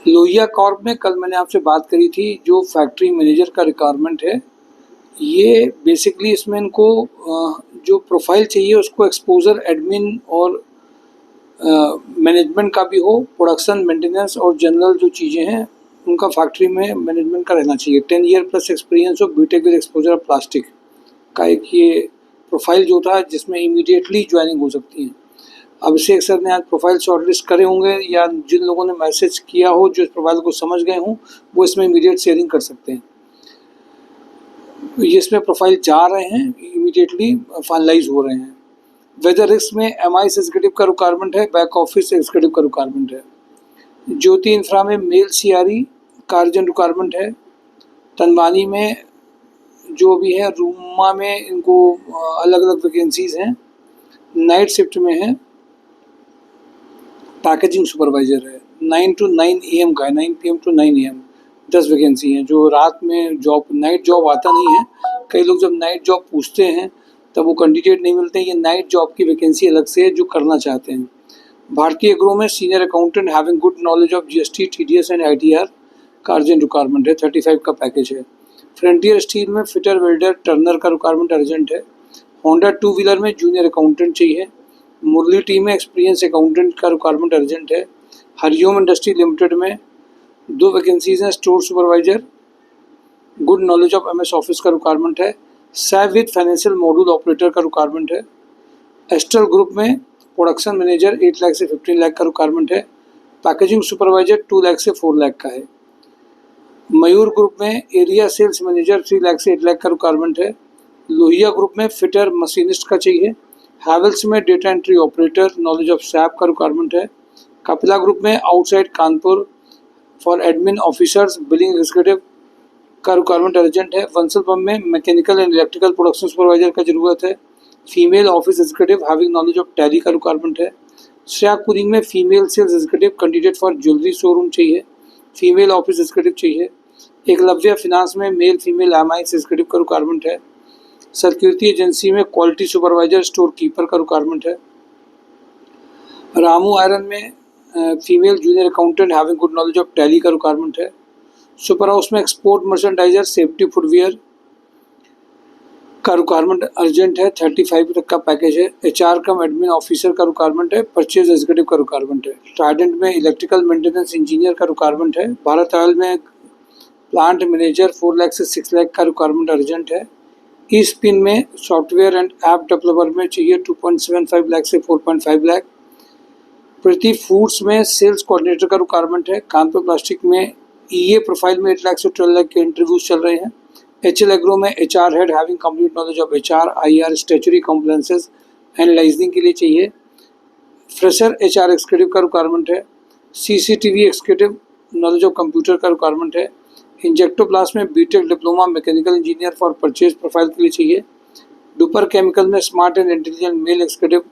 Lohia Corp में कल मैंने आपसे बात करी थी, जो फैक्ट्री मैनेजर का रिक्वायरमेंट है, ये बेसिकली इसमें इनको जो प्रोफाइल चाहिए उसको एक्सपोजर एडमिन और मैनेजमेंट का भी हो, प्रोडक्शन मेंटेनेंस और जनरल जो चीज़ें हैं उनका फैक्ट्री में मैनेजमेंट का रहना चाहिए। 10 year plus experience of BTech with exposure of plastic का एक ये प्रोफाइल जो था, जिसमें इमीडिएटली ज्वाइनिंग हो सकती है। अभिषेक सर ने आज प्रोफाइल शॉर्टलिस्ट करे होंगे, या जिन लोगों ने मैसेज किया हो जो इस प्रोफाइल को समझ गए हों, वो इसमें इमीडिएट शेयरिंग कर सकते हैं। ये इसमें प्रोफाइल जा रहे हैं, इमीडिएटली फाइनलाइज हो रहे हैं। वेदर रिस्क में MI एग्जीक्यूटिव का रिक्वायरमेंट है, बैक ऑफिस एग्जीक्यूटिव का रिक्वायरमेंट है। ज्योति इंफ्रा में मेल CRE का अर्जेंट रिक्वायरमेंट है। तनवानी में जो भी है, रूमा में इनको अलग अलग वैकेंसीज हैं। नाइट शिफ्ट में है, पैकेजिंग सुपरवाइजर है, 9 to 9 AM का है, 9 PM to 9 AM 10 वैकेंसी हैं। जो रात में जॉब, नाइट जॉब आता नहीं है, कई लोग जब नाइट जॉब पूछते हैं तब वो कैंडिडेट नहीं मिलते हैं। ये नाइट जॉब की वैकेंसी अलग से है जो करना चाहते हैं। भारतीय एग्रो में senior accountant having good knowledge of GST, TDS and ITR का अर्जेंट रिक्वायरमेंट है, 35 का पैकेज है। फ्रंटियर स्टील में फिटर, वेल्डर, टर्नर का रिक्वायरमेंट अर्जेंट है। होंडा 2 व्हीलर में जूनियर अकाउंटेंट चाहिए। मुरली टीम में एक्सपीरियंस अकाउंटेंट का रिक्वायरमेंट अर्जेंट है। हरिओम इंडस्ट्री लिमिटेड में 2 वैकेंसीज हैं, store supervisor, good knowledge of MS office का रिक्वायरमेंट है। SAP with financial module operator का रिक्वायरमेंट है। एस्ट्रल ग्रुप में प्रोडक्शन मैनेजर 8 लाख से 15 लाख का रिक्वायरमेंट है। पैकेजिंग सुपरवाइजर 2 लाख से 4 लाख का है। मयूर ग्रुप में एरिया सेल्स मैनेजर 3 लाख से 8 लाख का रिक्वायरमेंट है। लोहिया ग्रुप में फिटर मशीनिस्ट का चाहिए। हैवेल्स में data entry operator, knowledge of SAP का रिक्वायरमेंट है। कपिला ग्रुप में outside Kanpur for admin officers, billing executive का रिक्वायरमेंट अर्जेंट है। वंसल पंप में mechanical and electrical production supervisor का जरूरत है। Female office executive having knowledge of Tally का रिक्वायरमेंट है। श्रेया कुरिंग में female sales executive candidate for jewellery showroom चाहिए, फीमेल ऑफिस एग्जीक्यूटिव चाहिए। एकलव्य फिनांस में मेल फीमेल MI एग्जीक्यूटिव का रिक्वायरमेंट है। सिक्योरिटी एजेंसी में क्वालिटी सुपरवाइजर, स्टोर कीपर का रिक्वायरमेंट है। रामू आयरन में female junior accountant having good knowledge of Tally का रिक्वायरमेंट है। सुपर हाउस में एक्सपोर्ट मर्चेंडाइजर, सेफ्टी फुटवियर का रिक्वायरमेंट अर्जेंट है, 35 तक का पैकेज है। HR कम एडमिन ऑफिसर का रिक्वायरमेंट है। परचेज एग्जीक्यूटिव का रिक्वायरमेंट है। ट्राइडेंट में इलेक्ट्रिकल मेंटेनेंस इंजीनियर का रिक्वायरमेंट है। भारत ऑयल में प्लांट मैनेजर 4 लाख से 6 लाख का रिक्वायरमेंट अर्जेंट है। ई स्पिन में सॉफ्टवेयर एंड ऐप डेवलपर में चाहिए 2.75 लाख से 4.5 लाख। प्रति फूड्स में सेल्स कोऑर्डिनेटर का रिक्वायरमेंट है। कानपुर प्लास्टिक में EA प्रोफाइल में 8 लाख से 12 लाख के इंटरव्यूज चल रहे हैं। HL एग्रो में HR head having complete knowledge of HR, IR, statutory compliances and licensing के लिए चाहिए। फ्रेशर HR एग्जीक्यूटिव का रिक्वायरमेंट है। CCTV executive, knowledge of computer का रिक्वायरमेंट है। इंजेक्टोप्लास्ट में BTech diploma mechanical engineer for purchase profile के लिए चाहिए। डुपर केमिकल में smart and intelligent male executive,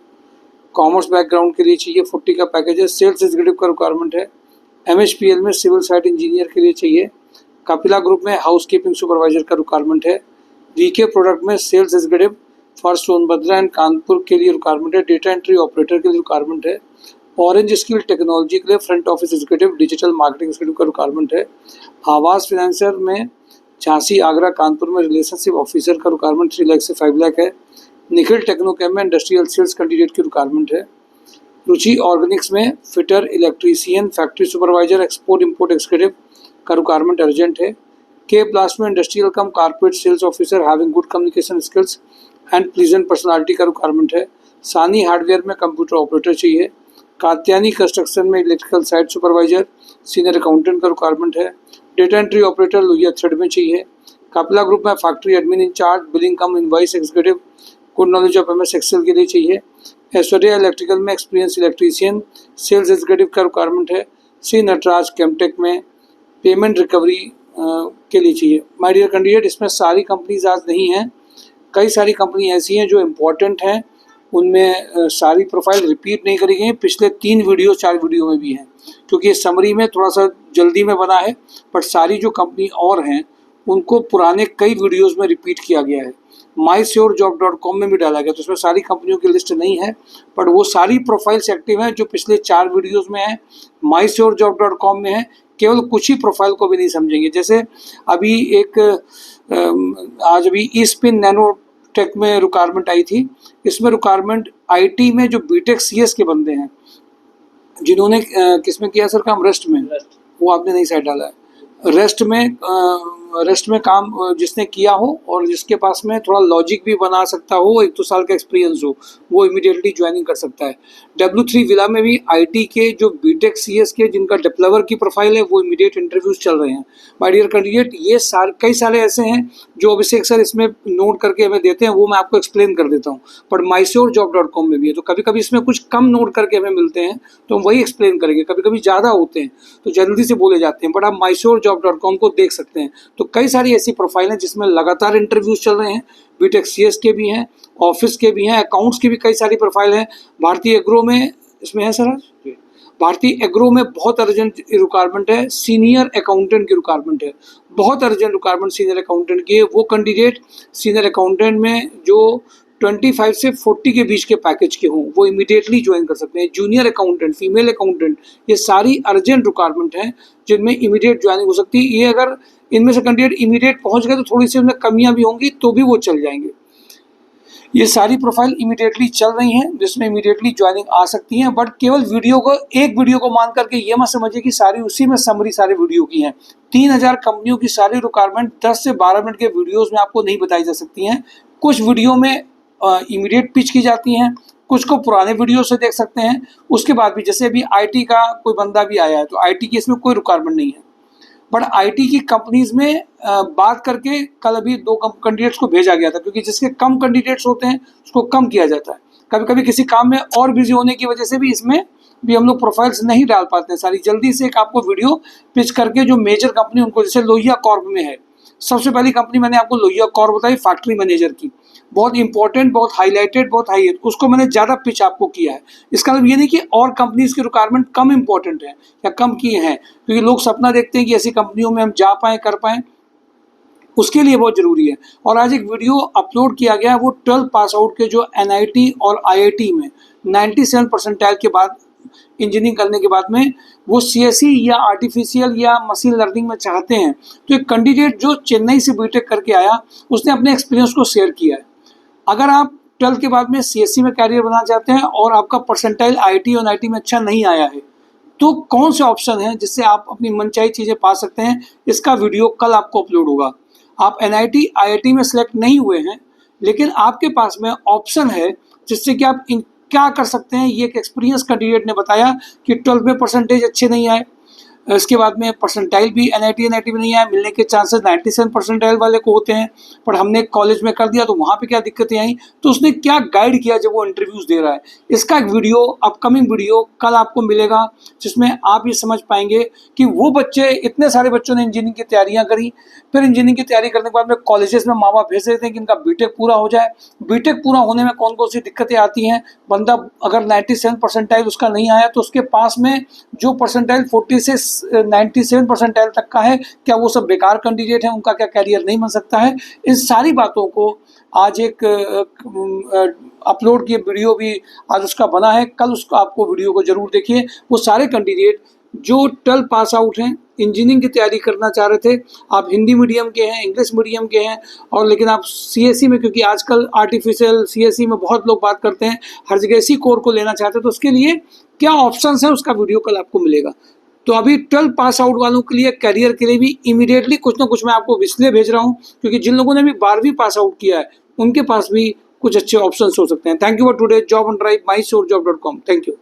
commerce background के लिए चाहिए, 40 का पैकेज है। सेल्स एग्जीक्यूटिव का रिक्वायरमेंट है। MHPL में सिविल साइट इंजीनियर के लिए चाहिए। कपिला ग्रुप में हाउसकीपिंग सुपरवाइजर का रिक्वायरमेंट है। VK प्रोडक्ट में sales executive for Sonbhadra and Kanpur के लिए रिक्वायरमेंट है। डेटा एंट्री ऑपरेटर के लिए रिक्वायरमेंट है। ऑरेंज स्किल टेक्नोलॉजी के लिए front office executive, digital marketing executive का रिक्वायरमेंट है। आवास फाइनेंसर में झांसी, आगरा, कानपुर में रिलेशनशिप ऑफिसर का रिक्वायरमेंट 3 लाख से 5 लाख है। निखिल टेक्नोकेम में इंडस्ट्रियल सेल्स कैंडिडेट की रिक्वायरमेंट है। रुचि ऑर्गेनिक्स में fitter, electrician, factory supervisor, export import executive का रिक्वायरमेंट अर्जेंट है। के प्लास्ट में industrial cum corporate sales officer having good communication skills and pleasant personality का रिक्वायरमेंट है। सानी हार्डवेयर में कंप्यूटर ऑपरेटर चाहिए। कात्यानी कंस्ट्रक्शन में electrical site supervisor, senior accountant का requirement है। Data entry operator Lohia thread में चाहिए। कपिला ग्रुप में factory admin incharge, billing cum invoice executive, good knowledge of MS excel के लिए चाहिए। ऐश्वर्या इलेक्ट्रिकल में एक्सपीरियंस इलेक्ट्रीशियन, सेल्स एग्जीक्यूटिव का रिक्वायरमेंट है। श्री नटराज केमटेक में पेमेंट रिकवरी के लिए चाहिए। माय डियर कैंडिडेट, इसमें सारी कंपनीज आज नहीं हैं, कई सारी कंपनी ऐसी हैं जो इम्पोर्टेंट हैं, उनमें सारी प्रोफाइल रिपीट नहीं करी गई हैं। पिछले 3 वीडियो 4 वीडियो में भी हैं, क्योंकि ये समरी में थोड़ा सा जल्दी में बना है, बट सारी जो कंपनी और हैं उनको पुराने कई वीडियोज़ में रिपीट किया गया है। mysurejob.com में भी डाला गया, तो उसमें सारी कंपनियों की लिस्ट नहीं है, बट वो सारी प्रोफाइल्स एक्टिव हैं जो पिछले 4 वीडियोस में है, mysurejob.com में है। केवल कुछ ही प्रोफाइल को भी नहीं समझेंगे। जैसे अभी एक आज अभी eSpin नैनोटेक में रिक्वायरमेंट आई थी। इसमें रिक्वायरमेंट आईटी में जो बीटेक सीएस के बंदे हैं, जिन्होंने किसमें किया सर काम, रेस्ट में, वो आपने नहीं साइड डाला है। रेस्ट में काम जिसने किया हो और जिसके पास में थोड़ा लॉजिक भी बना सकता हो, 1-2 साल का एक्सपीरियंस हो, वो इमीडिएटली ज्वाइनिंग कर सकता है। W3 विला में भी आईटी के जो बीटेक सीएस के जिनका डेवलपर की प्रोफाइल है, वो इमीडिएट इंटरव्यूज चल रहे हैं। माय डियर कैंडिडेट, ये कई सारे ऐसे हैं जो अभिषेक सर इसमें नोट करके हमें देते हैं, वो मैं आपको एक्सप्लेन कर देता हूँ। बट mysurejob.com में भी है, तो कभी कभी इसमें कुछ कम नोट करके हमें मिलते हैं तो हम वही एक्सप्लेन करेंगे, कभी कभी ज़्यादा होते हैं तो जल्दी से बोले जाते हैं, बट आप mysurejob.com को देख सकते हैं। तो कई सारी ऐसी प्रोफाइल हैं जिसमें लगातार इंटरव्यूज चल रहे हैं, बीटेक सीएस के भी हैं, ऑफिस के भी हैं, अकाउंट्स की भी कई सारी प्रोफाइल हैं। भारतीय एग्रो में इसमें है सर, भारतीय एग्रो में बहुत अर्जेंट रिक्वायरमेंट है, सीनियर अकाउंटेंट की रिक्वायरमेंट है, बहुत अर्जेंट रिक्वायरमेंट सीनियर अकाउंटेंट की है। वो कैंडिडेट सीनियर अकाउंटेंट में जो 25 से 40 के बीच के पैकेज के हों, वो इमीडिएटली ज्वाइन कर सकते हैं। जूनियर अकाउंटेंट, फीमेल अकाउंटेंट, ये सारी अर्जेंट रिक्वायरमेंट हैं जिनमें इमीडिएट ज्वाइनिंग हो सकती है। ये अगर इनमें से कैंडिडेट इमीडिएट पहुंच गए तो थोड़ी सी उनमें कमियां भी होंगी, तो भी वो चल जाएंगे। ये सारी प्रोफाइल इमीडिएटली चल रही हैं जिसमें इमीडिएटली ज्वाइनिंग आ सकती हैं, बट केवल एक वीडियो को मान करके ये मत समझिए कि सारी उसी में समरी सारे वीडियो की हैं। 3000 कंपनियों की सारी रिक्वायरमेंट 10 से 12 मिनट के वीडियोस में आपको नहीं बताई जा सकती हैं। कुछ वीडियो में इमीडिएट पिच की जाती हैं, कुछ को पुराने वीडियो से देख सकते हैं। उसके बाद भी जैसे अभी आईटी का कोई बंदा भी आया है, तो आईटी की इसमें कोई रिक्वायरमेंट नहीं है, बट आईटी की कंपनीज में बात करके कल अभी 2 कैंडिडेट्स को भेजा गया था, क्योंकि जिसके कम कैंडिडेट्स होते हैं उसको कम किया जाता है। कभी कभी किसी काम में और बिजी होने की वजह से भी इसमें भी हम लोग प्रोफाइल्स नहीं डाल पाते हैं सारी। जल्दी से एक आपको वीडियो पिच करके जो मेजर कंपनी उनको, जैसे लोहिया कॉर्प में है, सबसे पहली कंपनी मैंने आपको लोहिया कॉर्प बताई, फैक्ट्री मैनेजर की, बहुत इंपॉर्टेंट, बहुत हाईलाइटेड, बहुत हाई है, उसको मैंने ज़्यादा पिच आपको किया है। इसका मतलब ये नहीं कि और कंपनीज की रिक्वायरमेंट कम इंपॉर्टेंट है या कम की हैं, क्योंकि लोग सपना देखते हैं कि ऐसी कंपनियों में हम जा पाएँ, कर पाएँ, उसके लिए बहुत ज़रूरी है। और आज एक वीडियो अपलोड किया गया है, वो 12 पास आउट के जो एनआईटी और आईआईटी में 97 परसेंटाइल के बाद इंजीनियरिंग करने के बाद में वो सीएसई या आर्टिफिशियल या मशीन लर्निंग में चाहते हैं, तो एक कैंडिडेट जो चेन्नई से बीटेक करके आया, उसने अपने एक्सपीरियंस को शेयर किया है। अगर आप 12 के बाद में सीएसई में कैरियर बनाना चाहते हैं और आपका परसेंटाइल आईटी और एनआईटी में अच्छा नहीं आया है, तो कौन से ऑप्शन है जिससे आप अपनी मनचाही चीज़ें पा सकते हैं, इसका वीडियो कल आपको अपलोड होगा। आप एनआईटी आईआईटी में सिलेक्ट नहीं हुए हैं, लेकिन आपके पास में ऑप्शन है जिससे कि आप क्या कर सकते हैं। ये एक एक्सपीरियंस कैंडिडेट ने बताया कि 12 में परसेंटेज अच्छे नहीं आए, इसके बाद में परसेंटाइल भी एनआईटी में नहीं आया, मिलने के चांसेस 97 परसेंटाइल वाले को होते हैं, पर हमने कॉलेज में कर दिया तो वहाँ पे क्या दिक्कतें आई, तो उसने क्या गाइड किया जब वो इंटरव्यूज़ दे रहा है। इसका एक वीडियो, अपकमिंग वीडियो कल आपको मिलेगा, जिसमें आप ये समझ पाएंगे कि वो बच्चे, इतने सारे बच्चों ने इंजीनियरिंग की तैयारियाँ करी, फिर इंजीनियरिंग की तैयारी करने के बाद में कॉलेजेस में माँ बाप भेज देते हैं कि इनका बीटेक पूरा हो जाए। बीटेक पूरा होने में कौन कौन सी दिक्कतें आती हैं, बंदा अगर 97 परसेंटाइल उसका नहीं आया तो उसके पास में जो परसेंटाइल 40 से 97 परसेंटाइल तक का है, क्या वो सब बेकार कैंडिडेट हैं, उनका क्या कैरियर नहीं बन सकता है। इन सारी बातों को आज एक अपलोड किए वीडियो भी आज उसका बना है, कल उसका आपको वीडियो को जरूर देखिए। वो सारे कैंडिडेट जो 12 पास आउट हैं, इंजीनियरिंग की तैयारी करना चाह रहे थे, आप हिंदी मीडियम के हैं, इंग्लिश मीडियम के हैं, और लेकिन आप सीएसई में, क्योंकि आजकल आर्टिफिशियल सीएसई में बहुत लोग बात करते हैं, हर जगह इसी कोर को लेना चाहते हैं, तो उसके लिए क्या ऑप्शंस हैं उसका वीडियो कल आपको मिलेगा। तो अभी 12 पास आउट वालों के लिए, करियर के लिए भी इमीडिएटली कुछ ना कुछ मैं आपको इसलिए भेज रहा हूँ क्योंकि जिन लोगों ने भी 12वीं पास आउट किया है उनके पास भी कुछ अच्छे ऑप्शंस हो सकते हैं। Thank you for today job on drive mysurejob.com। Thank you.